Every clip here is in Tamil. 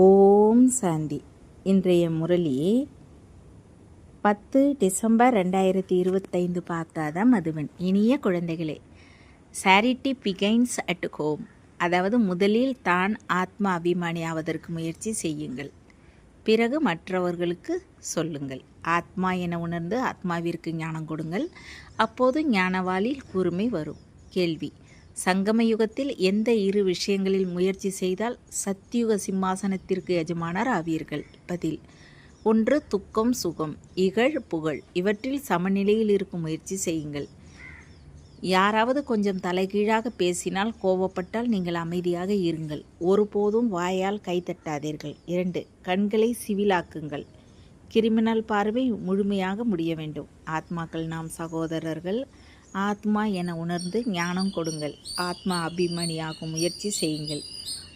ஓம் சாந்தி. இன்றைய முரளி 10 டிசம்பர் 2025 பார்த்தாத மதுவன். இனிய குழந்தைகளே, சாரிட்டி பிகைன்ஸ் அட் ஹோம். அதாவது முதலில் தான் ஆத்மா அபிமானி ஆவதற்கு முயற்சி செய்யுங்கள், பிறகு மற்றவர்களுக்கு சொல்லுங்கள். ஆத்மா என உணர்ந்து ஆத்மாவிற்கு ஞானம் கொடுங்கள், அப்போது ஞானவாளில் கூர்மை வரும். கேள்வி: சங்கம யுகத்தில் எந்த இரு விஷயங்களில் முயற்சி செய்தால் சத்தியுக சிம்மாசனத்திற்கு எஜமானர் ஆவீர்கள்? பதில்: ஒன்று, துக்கம் சுகம், இகழ் புகழ், இவற்றில் சமநிலையில் இருக்கும் முயற்சி செய்யுங்கள். யாராவது கொஞ்சம் தலைகீழாக பேசினால், கோபப்பட்டால் நீங்கள் அமைதியாக இருங்கள். ஒருபோதும் வாயால் கைத்தட்டாதீர்கள். 2, கண்களை சிவிலாக்குங்கள். கிரிமினல் பார்வை முழுமையாக முடிய வேண்டும். ஆத்மாக்கள் நாம் சகோதரர்கள். ஆத்மா என உணர்ந்து ஞானம் கொடுங்கள். ஆத்மா அபிமானியாகும் முயற்சி செய்யுங்கள்.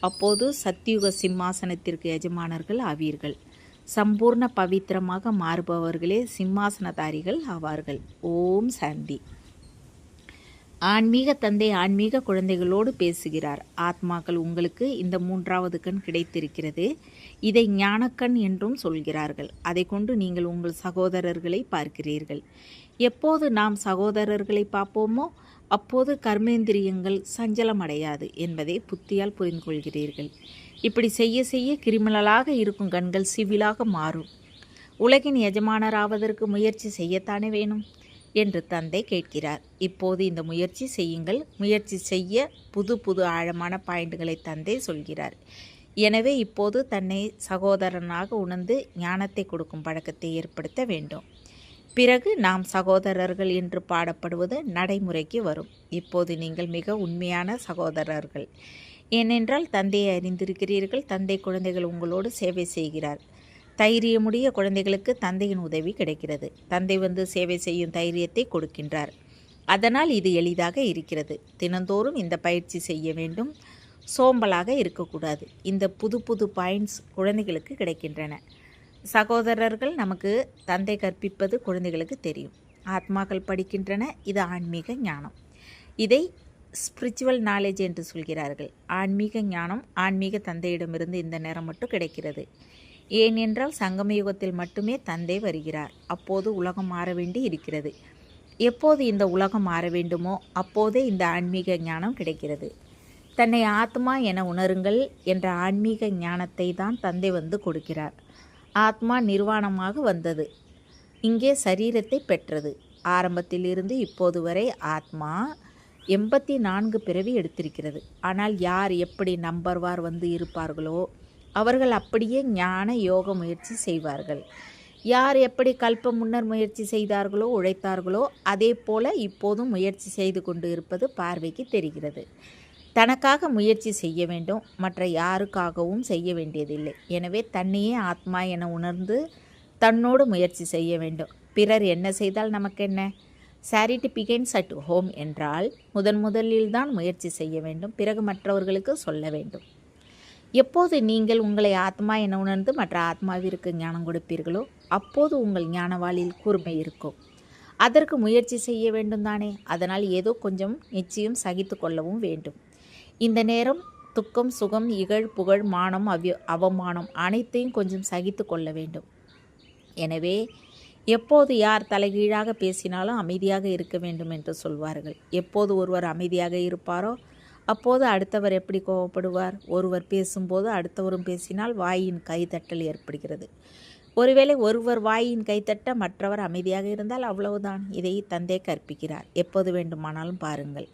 அப்போது சத்தியுக சிம்மாசனத்திற்கு எஜமானர்கள் ஆவீர்கள். சம்பூர்ண பவித்திரமாக மாறுபவர்களே சிம்மாசனதாரிகள் ஆவார்கள். ஓம் சாந்தி. ஆன்மீக தந்தை ஆன்மீக குழந்தைகளோடு பேசுகிறார். ஆத்மாக்கள், உங்களுக்கு இந்த 3வது கண் கிடைத்திருக்கிறது. இதை ஞானக்கண் என்றும் சொல்கிறார்கள். அதை கொண்டு நீங்கள் உங்கள் சகோதரர்களை பார்க்கிறீர்கள். எப்போது நாம் சகோதரர்களை பார்ப்போமோ அப்போது கர்மேந்திரியங்கள் சஞ்சலமடையாது என்பதை புத்தியால் புரிந்து கொள்கிறீர்கள். இப்படி செய்ய செய்ய கிரிமினலாக இருக்கும் கண்கள் சிவிலாக மாறும். உலகின் எஜமானராவதற்கு முயற்சி செய்யத்தானே வேணும் என்று தந்தை கேட்கிறார். இப்போது இந்த முயற்சி செய்யுங்கள். முயற்சி செய்ய புது புது ஆழமான பாயிண்ட்களை தந்தை சொல்கிறார். எனவே இப்போது தன்னை சகோதரனாக உணர்ந்து ஞானத்தை கொடுக்கும் பழக்கத்தை ஏற்படுத்த வேண்டும். பிறகு நாம் சகோதரர்கள் என்று பாடப்படுவது நடைமுறைக்கு வரும். இப்போது நீங்கள் மிக உண்மையான சகோதரர்கள். ஏனென்றால் தந்தையை அறிந்திருக்கிறீர்கள். தந்தை குழந்தைகள் உங்களோடு சேவை செய்கிறார். தைரியமுடைய குழந்தைகளுக்கு தந்தையின் உதவி கிடைக்கிறது. தந்தை வந்து சேவை செய்யும் தைரியத்தை கொடுக்கின்றார். அதனால் இது எளிதாக இருக்கிறது. தினந்தோறும் இந்த பயிற்சி செய்ய வேண்டும். சோம்பலாக இருக்கக்கூடாது. இந்த புது புது பாயிண்ட்ஸ் குழந்தைகளுக்கு கிடைக்கின்றன. சகோதரர்கள் நமக்கு தந்தை கற்பிப்பது குழந்தைகளுக்கு தெரியும். ஆத்மாக்கள் படிக்கின்றன. இது ஆன்மீக ஞானம். இதை ஸ்பிரிச்சுவல் நாலேஜ் என்று சொல்கிறார்கள். ஆன்மீக ஞானம் ஆன்மீக தந்தையிடமிருந்து இந்த நேரம் மட்டும் கிடைக்கிறது. ஏனென்றால் சங்கம யுகத்தில் மட்டுமே தந்தை வருகிறார். அப்போது உலகம் மாற வேண்டி இருக்கிறது. எப்போது இந்த உலகம் மாற வேண்டுமோ அப்போதே இந்த ஆன்மீக ஞானம் கிடைக்கிறது. தன்னை ஆத்மா என உணருங்கள் என்ற ஆன்மீக ஞானத்தை தான் தந்தை வந்து கொடுக்கிறார். ஆத்மா நிர்வாணமாக வந்தது, இங்கே சரீரத்தை பெற்றது. ஆரம்பத்தில் இருந்து இப்போது வரை ஆத்மா 84 பிறவி எடுத்திருக்கிறது. ஆனால் யார் எப்படி நம்பர்வார் வந்து இருப்பார்களோ அவர்கள் அப்படியே ஞான யோக முயற்சி செய்வார்கள். யார் எப்படி கல்ப முன்னர் முயற்சி செய்தார்களோ உழைத்தார்களோ அதே போல இப்போதும் முயற்சி செய்து கொண்டு இருப்பது பார்வைக்கு தெரிகிறது. தனக்காக முயற்சி செய்ய வேண்டும், மற்ற யாருக்காகவும் செய்ய வேண்டியதில்லை. எனவே தன்னையே ஆத்மா என உணர்ந்து தன்னோடு முயற்சி செய்ய வேண்டும். பிறர் என்ன செய்தால் நமக்கு என்ன? சாரிட்டி பிகைன்ஸ் அட் ஹோம் என்றால் முதலில் தான் முயற்சி செய்ய வேண்டும், பிறகு மற்றவர்களுக்கு சொல்ல வேண்டும். எப்போது நீங்கள் உங்களை ஆத்மா என உணர்ந்து மற்ற ஆத்மாவிற்கு ஞானம் கொடுப்பீர்களோ அப்போது உங்கள் ஞானவாளில் கூர்மை இருக்கும். அதற்கு முயற்சி செய்ய வேண்டும் தானே. அதனால் ஏதோ கொஞ்சம் நிச்சயம் சகித்து கொள்ளவும் வேண்டும். இந்த நேரம் துக்கம் சுகம் இகழ் புகழ் மானம் அவமானம் அனைத்தையும் கொஞ்சம் சகித்து கொள்ள வேண்டும். எனவே எப்போது யார் தலைகீழாக பேசினாலும் அமைதியாக இருக்க வேண்டும் என்று சொல்வார்கள். எப்போது ஒருவர் அமைதியாக இருப்பாரோ அப்போது அடுத்தவர் எப்படி கோபப்படுவார்? ஒருவர் பேசும்போது அடுத்தவரும் பேசினால் வாயின் கைத்தட்டல் ஏற்படுகிறது. ஒருவேளை ஒருவர் வாயின் கைத்தட்ட மற்றவர் அமைதியாக இருந்தால் அவ்வளவுதான். இதை தந்தை கற்பிக்கிறார். எப்போது வேண்டுமானாலும் பாருங்கள்.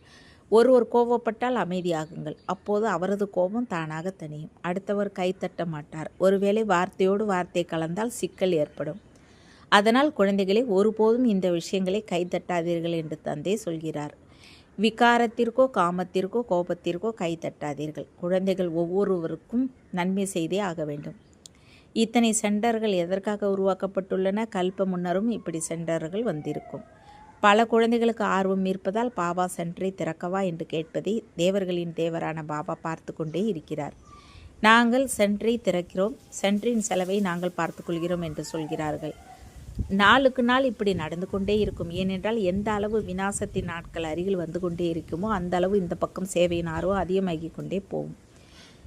ஒருவர் கோபப்பட்டால் அமைதியாகுங்கள். அப்போது அவரது கோபம் தானாக தணியும். அடுத்தவர் கைத்தட்ட மாட்டார். ஒருவேளை வார்த்தையோடு வார்த்தை கலந்தால் சிக்கல் ஏற்படும். அதனால் குழந்தைகளை ஒருபோதும் இந்த விஷயங்களை கைத்தட்டாதீர்கள் என்று தந்தை சொல்கிறார். விகாரத்திற்கோ காமத்திற்கோ கோபத்திற்கோ கைத்தட்டாதீர்கள். குழந்தைகள் ஒவ்வொருவருக்கும் நன்மை செய்தே ஆக வேண்டும். இத்தனை சென்டர்கள் எதற்காக உருவாக்கப்பட்டுள்ளன? கல்ப முன்னரும் இப்படி சென்டர்கள் வந்திருக்கும். பல குழந்தைகளுக்கு ஆர்வம் இருப்பதால் பாபா சென்டரை திறக்கவா என்று கேட்பதை தேவர்களின் தேவரான பாபா பார்த்து கொண்டே இருக்கிறார். நாங்கள் சென்டரை திறக்கிறோம், சென்டரின் செலவை நாங்கள் பார்த்து கொள்கிறோம் என்று சொல்கிறார்கள். நாளுக்கு நாள் இப்படி நடந்து கொண்டே இருக்கும். ஏனென்றால் எந்த அளவு விநாசத்தின் நாட்கள் அருகில் வந்து கொண்டே இருக்குமோ அந்த அளவு இந்த பக்கம் சேவையின் ஆர்வம் அதிகமாகி கொண்டே போகும்.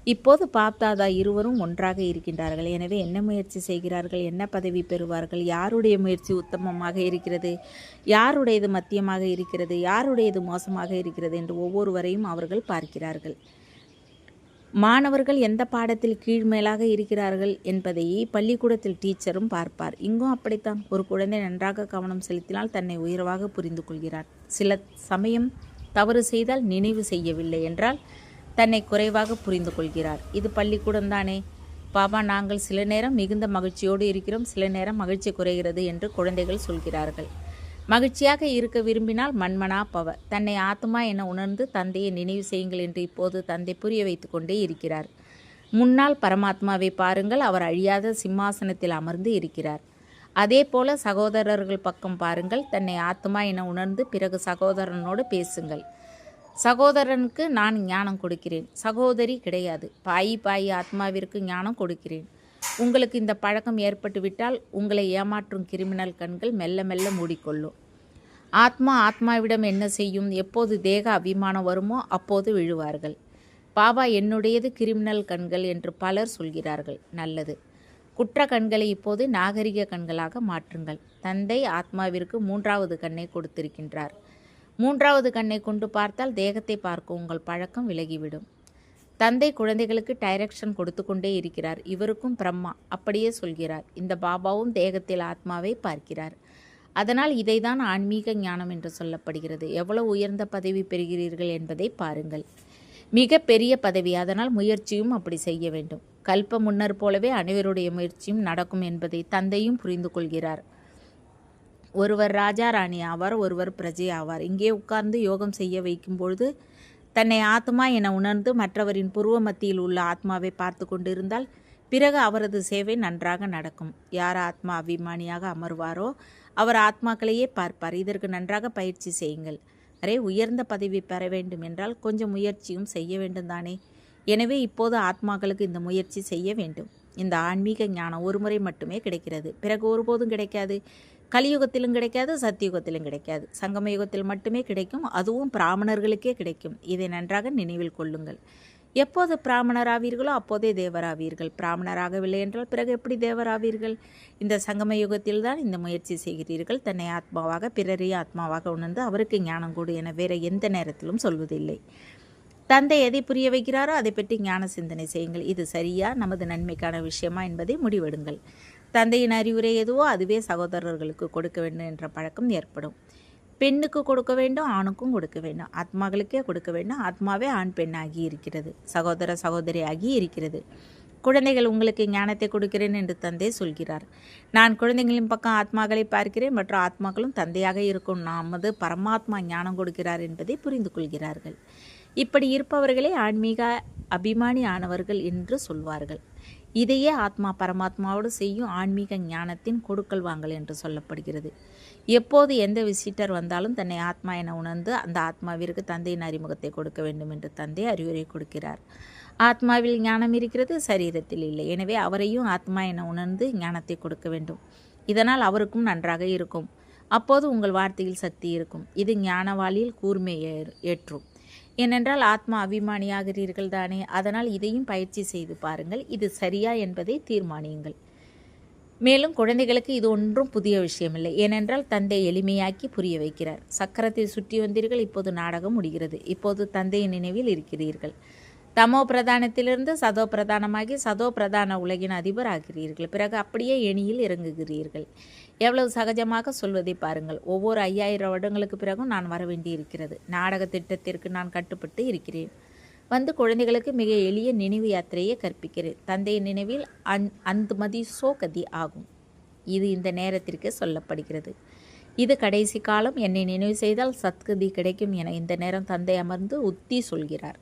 இப்போது பாப்தாதா இருவரும் ஒன்றாக இருக்கின்றார்கள். எனவே என்ன முயற்சி செய்கிறார்கள், என்ன பதவி பெறுவார்கள், யாருடைய முயற்சி உத்தமமாக இருக்கிறது, யாருடையது மத்தியமாக இருக்கிறது, யாருடையது மோசமாக இருக்கிறது என்று ஒவ்வொருவரையும் அவர்கள் பார்க்கிறார்கள். மாணவர்கள் எந்த பாடத்தில் கீழ்மேலாக இருக்கிறார்கள் என்பதை பள்ளிக்கூடத்தில் டீச்சரும் பார்ப்பார். இங்கும் அப்படித்தான். ஒரு குழந்தை நன்றாக கவனம் செலுத்தினால் தன்னை உயர்வாக புரிந்து கொள்கிறார். சில சமயம் தவறு செய்தால் நினைவு செய்யவில்லை என்றால் தன்னை குறைவாக புரிந்து கொள்கிறார். இது பள்ளிக்கூடம் தானே பாபா, நாங்கள் சில நேரம் மிகுந்த மகிழ்ச்சியோடு இருக்கிறோம், சில நேரம் மகிழ்ச்சி குறைகிறது என்று குழந்தைகள் சொல்கிறார்கள். மகிழ்ச்சியாக இருக்க விரும்பினால் மன்மனா பவ, தன்னை ஆத்மா என உணர்ந்து தந்தையை நினைவு செய்யுங்கள் என்று இப்போது தந்தை புரிய வைத்து கொண்டே இருக்கிறார். முன்னால் பரமாத்மாவை பாருங்கள், அவர் அழியாத சிம்மாசனத்தில் அமர்ந்து இருக்கிறார். அதே போல சகோதரர்கள் பக்கம் பாருங்கள், தன்னை ஆத்மா என உணர்ந்து பிறகு சகோதரனோடு பேசுங்கள். சகோதரனுக்கு நான் ஞானம் கொடுக்கிறேன், சகோதரி கிடையாது. பாயி ஆத்மாவிற்கு ஞானம் கொடுக்கிறேன். உங்களுக்கு இந்த பழக்கம் ஏற்பட்டுவிட்டால் உங்களை ஏமாற்றும் கிரிமினல் கண்கள் மெல்ல மெல்ல மூடிக்கொள்ளும். ஆத்மாவிடம் என்ன செய்யும்? எப்போது தேக அபிமானம் வருமோ அப்போது விழுவார்கள். பாபா, என்னுடையது கிரிமினல் கண்கள் என்று பலர் சொல்கிறார்கள். நல்லது. குற்ற கண்களை இப்போது நாகரிக கண்களாக மாற்றுங்கள். தந்தை ஆத்மாவிற்கு மூன்றாவது கண்ணை கொடுத்திருக்கின்றார். மூன்றாவது கண்ணை கொண்டு பார்த்தால் தேகத்தை பார்க்க உங்கள் பழக்கம் விலகிவிடும். தந்தை குழந்தைகளுக்கு டைரக்ஷன் கொடுத்து கொண்டே இருக்கிறார். இவருக்கும் பிரம்மா அப்படியே சொல்கிறார். இந்த பாபாவும் தேகத்தில் ஆத்மாவை பார்க்கிறார். அதனால் இதைதான் ஆன்மீக ஞானம் என்று சொல்லப்படுகிறது. எவ்வளவு உயர்ந்த பதவி பெறுகிறீர்கள் என்பதை பாருங்கள். மிக பெரிய பதவி, அதனால் முயற்சியும் அப்படி செய்ய வேண்டும். கல்ப முன்னர் போலவே அனைவருடைய முயற்சியும் நடக்கும் என்பதை தந்தையும் புரிந்து கொள்கிறார். ஒருவர் ராஜா ராணி ஆவார், ஒருவர் பிரஜை ஆவார். இங்கே உட்கார்ந்து யோகம் செய்ய வைக்கும் பொழுது தன்னை ஆத்மா என உணர்ந்து மற்றவரின் புருவ மத்தியில் உள்ள ஆத்மாவை பார்த்து கொண்டிருந்தால் பிறகு அவரது சேவை நன்றாக நடக்கும். யார் ஆத்மா அபிமானியாக அமர்வாரோ அவர் ஆத்மாக்களையே பார்ப்பார். இதற்கு நன்றாக பயிற்சி செய்யுங்கள். உயர்ந்த பதவி பெற வேண்டும் என்றால் கொஞ்சம் முயற்சியும் செய்ய வேண்டும் தானே. எனவே இப்போது ஆத்மாக்களுக்கு இந்த முயற்சி செய்ய வேண்டும். இந்த ஆன்மீக ஞானம் ஒரு முறை மட்டுமே கிடைக்கிறது, பிறகு ஒருபோதும் கிடைக்காது. கலியுகத்திலும் கிடைக்காது, சத்தியுகத்திலும் கிடைக்காது. சங்கம யுகத்தில் மட்டுமே கிடைக்கும், அதுவும் பிராமணர்களுக்கே கிடைக்கும். இதை நன்றாக நினைவில் கொள்ளுங்கள். எப்போது பிராமணராவீர்களோ அப்போதே தேவராவீர்கள். பிராமணராகவில்லை என்றால் பிறகு எப்படி தேவராவீர்கள்? இந்த சங்கம யுகத்தில் தான் இந்த முயற்சி செய்கிறீர்கள். தன்னை ஆத்மாவாக பிறரையும் ஆத்மாவாக உணர்ந்து அவருக்கு ஞானம் கொடு என வேற எந்த நேரத்திலும் சொல்வதில்லை. தந்தை எதை புரிய வைக்கிறாரோ அதை பற்றி ஞான சிந்தனை செய்யுங்கள். இது சரியா, நமது நன்மைக்கான விஷயமா என்பதை முடிவெடுங்கள். தந்தையின் அறிவுரை எதுவோ அதுவே சகோதரர்களுக்கு கொடுக்க வேண்டும் என்ற பழக்கம் ஏற்படும். பெண்ணுக்கு கொடுக்க வேண்டும், ஆணுக்கும் கொடுக்க வேண்டும், ஆத்மாக்களுக்கே கொடுக்க வேண்டும். ஆத்மாவே ஆண் பெண் ஆகி இருக்கிறது, சகோதர சகோதரி ஆகி இருக்கிறது. குழந்தைகள், உங்களுக்கு ஞானத்தை கொடுக்கிறேன் என்று தந்தை சொல்கிறார். நான் குழந்தைகளின் பக்கம் ஆத்மாக்களை பார்க்கிறேன், மற்ற ஆத்மாக்களும் தந்தையாக இருக்கும் நமது பரமாத்மா ஞானம் கொடுக்கிறார் என்பதை புரிந்து கொள்கிறார்கள். இப்படி இருப்பவர்களே ஆன்மீக அபிமானி ஆனவர்கள் என்று சொல்வார்கள். இதையே ஆத்மா பரமாத்மாவோடு செய்யும் ஆன்மீக ஞானத்தின் கொடுக்கல் வாங்கல் என்று சொல்லப்படுகிறது. எப்போது எந்த விசிட்டர் வந்தாலும் தன்னை ஆத்மா என உணர்ந்து அந்த ஆத்மாவிற்கு தந்தையின் அறிமுகத்தை கொடுக்க வேண்டும் என்று தந்தை அறிவுரை கொடுக்கிறார். ஆத்மாவில் ஞானம் இருக்கிறது, சரீரத்தில் இல்லை. எனவே அவரையும் ஆத்மா என உணர்ந்து ஞானத்தை கொடுக்க வேண்டும். இதனால் அவருக்கும் நன்றாக இருக்கும். அப்போது உங்கள் வார்த்தையில் சக்தி இருக்கும். இது ஞானவாளியில் கூர்மை ஏற்றும். ஏனென்றால் ஆத்மா அபிமானியாகிறீர்கள் தானே. அதனால் இதையும் பயிற்சி செய்து பாருங்கள். இது சரியா என்பதை தீர்மானியுங்கள். மேலும் குழந்தைகளுக்கு இது ஒன்றும் புதிய விஷயமில்லை. ஏனென்றால் தந்தை எளிமையாக்கி புரிய வைக்கிறார். சக்கரத்தை சுற்றி வந்தீர்கள், இப்போது நாடகம் முடிகிறது. இப்போது தந்தையின் நினைவில் இருக்கிறீர்கள். தமோ பிரதானத்திலிருந்து சதோ பிரதானமாகி சதோ பிரதான உலகின் அதிபர் ஆகிறீர்கள். பிறகு அப்படியே எணியில் இறங்குகிறீர்கள். எவ்வளவு சகஜமாக சொல்வதை பாருங்கள். ஒவ்வொரு 5000 வருடங்களுக்கு பிறகும் நான் வர வேண்டியிருக்கிறது. நாடக திட்டத்திற்கு நான் கட்டுப்பட்டு இருக்கிறேன். வந்து குழந்தைகளுக்கு மிக எளிய நினைவு யாத்திரையை கற்பிக்கிறேன். தந்தையின் நினைவில் அந்துமதி சோகதி ஆகும். இது இந்த நேரத்திற்கு சொல்லப்படுகிறது. இது கடைசி காலம். என்னை நினைவு செய்தால் சத்கதி கிடைக்கும் என இந்த நேரம் தந்தை அமர்ந்து உத்தி சொல்கிறார்.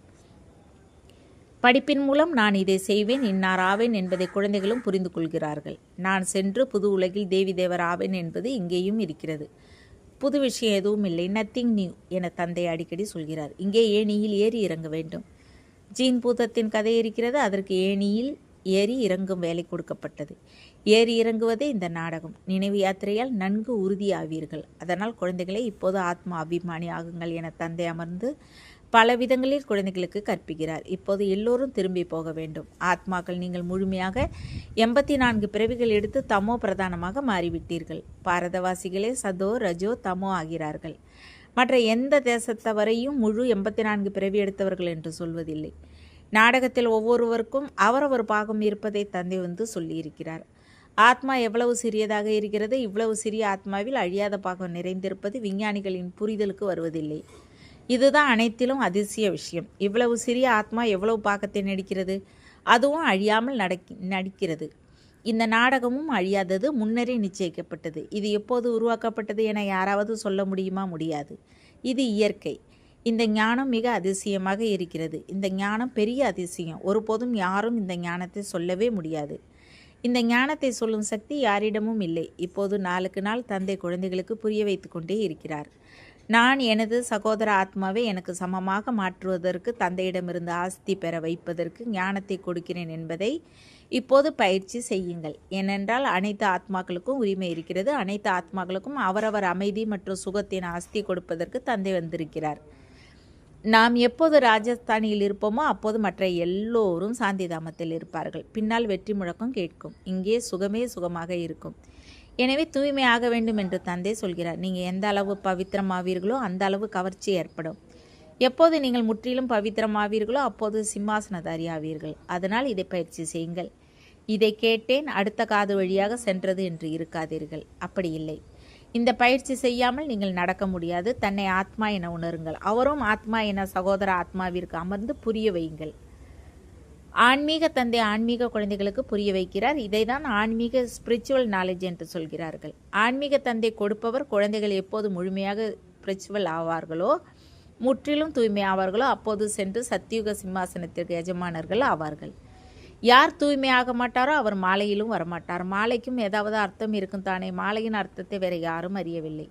படிப்பின் மூலம் நான் இதை செய்வேன், இன்னார் ஆவேன் என்பதை குழந்தைகளும் புரிந்து கொள்கிறார்கள். நான் சென்று புது உலகில் தேவி தேவர் ஆவேன் என்பது இங்கேயும் இருக்கிறது. புது விஷயம் எதுவும் இல்லை, நத்திங் நியூ என தந்தை அடிக்கடி சொல்கிறார். இங்கே ஏணியில் ஏறி இறங்க வேண்டும். ஜீன் பூதத்தின் கதை இருக்கிறது. அதற்கு ஏணியில் ஏறி இறங்கும் வேலை கொடுக்கப்பட்டது. ஏறி இறங்குவதே இந்த நாடகம். நினைவு யாத்திரையால் நன்கு உறுதியாவீர்கள். அதனால் குழந்தைகளை இப்போது ஆத்மா அபிமானி ஆகுங்கள் என தந்தை அமர்ந்து பல விதங்களில் குழந்தைகளுக்கு கற்பிக்கிறார். இப்போது எல்லோரும் திரும்பி போக வேண்டும். ஆத்மாக்கள், நீங்கள் முழுமையாக 84 பிறவிகள் எடுத்து தமோ பிரதானமாக மாறிவிட்டீர்கள். பாரதவாசிகளே சதோ ரஜோ தமோ ஆகிறார்கள். மற்ற எந்த தேசத்தவரையும் முழு 84 பிறவி எடுத்தவர்கள் என்று சொல்வதில்லை. நாடகத்தில் ஒவ்வொருவருக்கும் அவரவர் பாகம் இருப்பதை தந்தை வந்து சொல்லியிருக்கிறார். ஆத்மா எவ்வளவு சிறியதாக இருக்கிறது, இவ்வளவு சிறிய ஆத்மாவில் அழியாத பாகம் நிறைந்திருப்பது விஞ்ஞானிகளின் புரிதலுக்கு வருவதில்லை. இதுதான் அனைத்திலும் அதிசய விஷயம். இவ்வளவு சிறிய ஆத்மா எவ்வளவு பாகத்தை நடிக்கிறது, அதுவும் அழியாமல் நடிக்கிறது. இந்த நாடகமும் அழியாதது, முன்னரே நிச்சயிக்கப்பட்டது. இது எப்போது உருவாக்கப்பட்டது என யாராவது சொல்ல முடியுமா? முடியாது. இது இயற்கை. இந்த ஞானம் மிக அதிசயமாக இருக்கிறது. இந்த ஞானம் பெரிய அதிசயம். ஒருபோதும் யாரும் இந்த ஞானத்தை சொல்லவே முடியாது. இந்த ஞானத்தை சொல்லும் சக்தி யாரிடமும் இல்லை. இப்போது நாளுக்கு நாள் தந்தை குழந்தைகளுக்கு புரிய வைத்து கொண்டே இருக்கிறார். நான் எனது சகோதர ஆத்மாவை எனக்கு சமமாக மாற்றுவதற்கு, தந்தையிடமிருந்து ஆஸ்தி பெற வைப்பதற்கு ஞானத்தை கொடுக்கிறேன் என்பதை இப்போது பயிற்சி செய்யுங்கள். ஏனென்றால் அனைத்து ஆத்மாக்களுக்கும் உரிமை இருக்கிறது. அனைத்து ஆத்மாக்களுக்கும் அவரவர் அமைதி மற்றும் சுகத்தின் ஆஸ்தி கொடுப்பதற்கு தந்தை வந்திருக்கிறார். நாம் எப்போது ராஜஸ்தானில் இருப்போமோ அப்போது மற்ற எல்லோரும் சாந்தி தாமத்தில் இருப்பார்கள். பின்னால் வெற்றி முழக்கம் கேட்கும். இங்கே சுகமே சுகமாக இருக்கும். எனவே தூய்மையாக வேண்டும் என்று தந்தை சொல்கிறார். நீங்கள் எந்த அளவு பவித்திரமாவீர்களோ அந்த அளவு கவர்ச்சி ஏற்படும். எப்போது நீங்கள் முற்றிலும் பவித்திரமாவீர்களோ அப்போது சிம்மாசனதாரி ஆவீர்கள். அதனால் இதை பயிற்சி செய்யுங்கள். இதை கேட்டேன், அடுத்த காது வழியாக சென்றது என்று இருக்காதீர்கள். அப்படி இல்லை. இந்த பயிற்சி செய்யாமல் நீங்கள் நடக்க முடியாது. தன்னை ஆத்மா என உணருங்கள். அவரும் ஆத்மா என சகோதர ஆத்மாவிற்கு அமர்ந்து புரிய வையுங்கள். ஆன்மீக தந்தை ஆன்மீக குழந்தைகளுக்கு புரிய வைக்கிறார். இதைதான் ஆன்மீக ஸ்பிரிச்சுவல் நாலேஜ் என்று சொல்கிறார்கள். ஆன்மீக தந்தை கொடுப்பவர். குழந்தைகள் எப்போது முழுமையாக ஸ்பிரிச்சுவல் ஆவார்களோ, முற்றிலும் தூய்மை ஆவார்களோ அப்போது சென்று சத்தியுக சிம்மாசனத்திற்கு எஜமானர்கள் ஆவார்கள். யார் தூய்மையாக மாட்டாரோ அவர் மாலையிலும் வரமாட்டார். மாலைக்கும் ஏதாவது அர்த்தம் இருக்கும் தானே. மாலையின் அர்த்தத்தை வேறு யாரும் அறியவில்லை.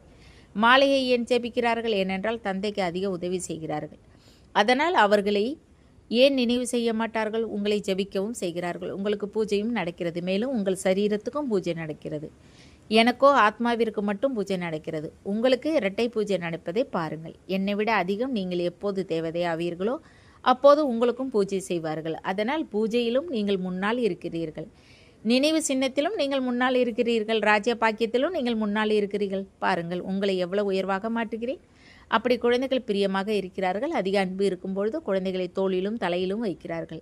மாலையை ஏன் ஜெபிக்கிறார்கள்? ஏனென்றால் தந்தைக்கு அதிக உதவி செய்கிறார்கள். அதனால் அவர்களை ஏன் நினைவு செய்ய மாட்டார்கள்? உங்களை ஜெபிக்கவும் செய்கிறார்கள். உங்களுக்கு பூஜையும் நடக்கிறது. மேலும் உங்கள் சரீரத்துக்கும் பூஜை நடக்கிறது. எனக்கோ ஆத்மாவிற்கு மட்டும் பூஜை நடக்கிறது. உங்களுக்கு இரட்டை பூஜை நடப்பதை பாருங்கள். என்னை விட அதிகம் நீங்கள் எப்போது தேவதை ஆவீர்களோ அப்போது உங்களுக்கும் பூஜை செய்வார்கள். அதனால் பூஜையிலும் நீங்கள் முன்னால் இருக்கிறீர்கள். நினைவு சின்னத்திலும் நீங்கள் முன்னால் இருக்கிறீர்கள். ராஜ்ய பாக்கியத்திலும் நீங்கள் முன்னால் இருக்கிறீர்கள். பாருங்கள், உங்களை எவ்வளவு உயர்வாக மாற்றுகிறேன். அப்படி குழந்தைகள் பிரியமாக இருக்கிறார்கள். அதிக அன்பு இருக்கும்பொழுது குழந்தைகளை தோளிலும் தலையிலும் வைக்கிறார்கள்.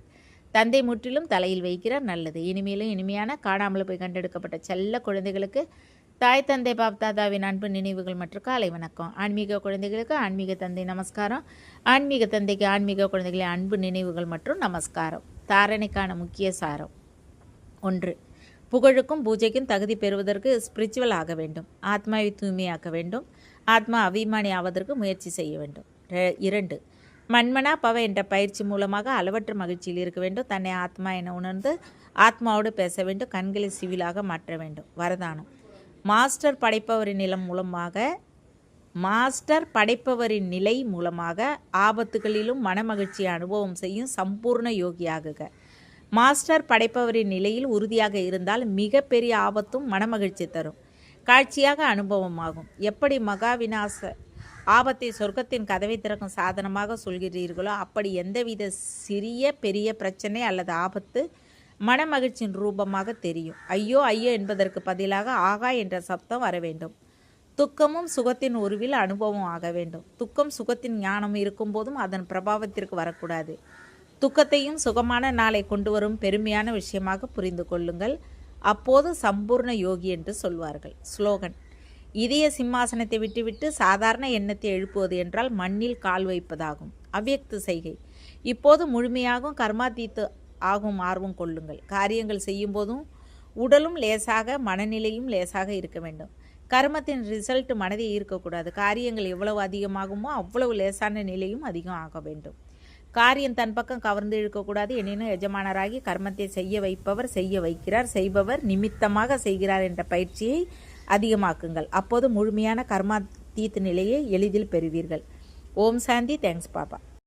தந்தை முற்றிலும் தலையில் வைக்கிறார். நல்லது. இனிமேலும் இனிமையான காணாமல் போய் கண்டெடுக்கப்பட்ட செல்ல குழந்தைகளுக்கு தாய் தந்தை பாப்தாதாவின் அன்பு நினைவுகள் மற்றும் காலை வணக்கம். ஆன்மீக குழந்தைகளுக்கு ஆன்மீக தந்தை நமஸ்காரம். ஆன்மீக தந்தைக்கு ஆன்மீக குழந்தைகளின் அன்பு நினைவுகள் மற்றும் நமஸ்காரம். தாரணைக்கான முக்கிய சாரம். 1. புகழுக்கும் பூஜைக்கும் தகுதி பெறுவதற்கு ஸ்பிரிச்சுவல் ஆக வேண்டும். ஆத்மாவை தூய்மையாக்க வேண்டும். ஆத்மா அபிமானி ஆவதற்கு முயற்சி செய்ய வேண்டும். 2. மன்மனா பவ என்ற பயிற்சி மூலமாக அளவற்ற மகிழ்ச்சியில் இருக்க வேண்டும். தன்னை ஆத்மா என உணர்ந்து ஆத்மாவோடு பேச வேண்டும். கண்களை சிவிலாக மாற்ற வேண்டும். வரதானம். மாஸ்டர் படைப்பவரின் நிலை மூலமாக ஆபத்துகளிலும் மனமகிழ்ச்சியை அனுபவம் செய்யும் சம்பூர்ண யோகியாகுக. மாஸ்டர் படைப்பவரின் நிலையில் உறுதியாக இருந்தால் மிக பெரிய ஆபத்தும் மனமகிழ்ச்சி தரும் காட்சியாக அனுபவமாகும். எப்படி மகாவிநாச ஆபத்தை சொர்க்கத்தின் கதவை திறக்கும் சாதனமாக சொல்கிறீர்களோ அப்படி எந்தவித சிறிய பெரிய பிரச்சனை அல்லது ஆபத்து மனமகிழ்ச்சியின் ரூபமாக தெரியும். ஐயோ ஐயோ என்பதற்கு பதிலாக ஆகா என்ற சப்தம் வர வேண்டும். துக்கமும் சுகத்தின் உருவில் அனுபவம் ஆக வேண்டும். துக்கம் சுகத்தின் ஞானம் இருக்கும்போதும் அதன் பிரபாவத்திற்கு வரக்கூடாது. துக்கத்தையும் சுகமான நாளை கொண்டு வரும் பெருமையான விஷயமாக புரிந்து கொள்ளுங்கள். அப்போது சம்பூர்ண யோகி என்று சொல்வார்கள். ஸ்லோகன். இதய சிம்மாசனத்தை விட்டுவிட்டு சாதாரண எண்ணத்தை எழுப்புவது என்றால் மண்ணில் கால் வைப்பதாகும். அவ்யக்த செய்கை. இப்போது முழுமையாகவும் கர்மாதீத்து ஆகும் ஆர்வம் கொள்ளுங்கள். காரியங்கள் செய்யும் போதும் உடலும் லேசாக மனநிலையும் லேசாக இருக்க வேண்டும். கர்மத்தின் ரிசல்ட் மனதை ஈர்க்கக்கூடாது. காரியங்கள் எவ்வளவு அதிகமாகுமோ அவ்வளவு லேசான நிலையும் அதிகம் ஆக வேண்டும். காரியம் தன் பக்கம் கவர்ந்து இழுக்கக்கூடாது. எனினும் எஜமானராகி கர்மத்தை செய்ய வைப்பவர் செய்ய வைக்கிறார், செய்பவர் நிமித்தமாக செய்கிறார் என்ற பயிற்சியை அதிகமாக்குங்கள். அப்போது முழுமையான கர்மாதீத் நிலையை எளிதில் பெறுவீர்கள். ஓம் சாந்தி. தேங்க்ஸ் பாபா.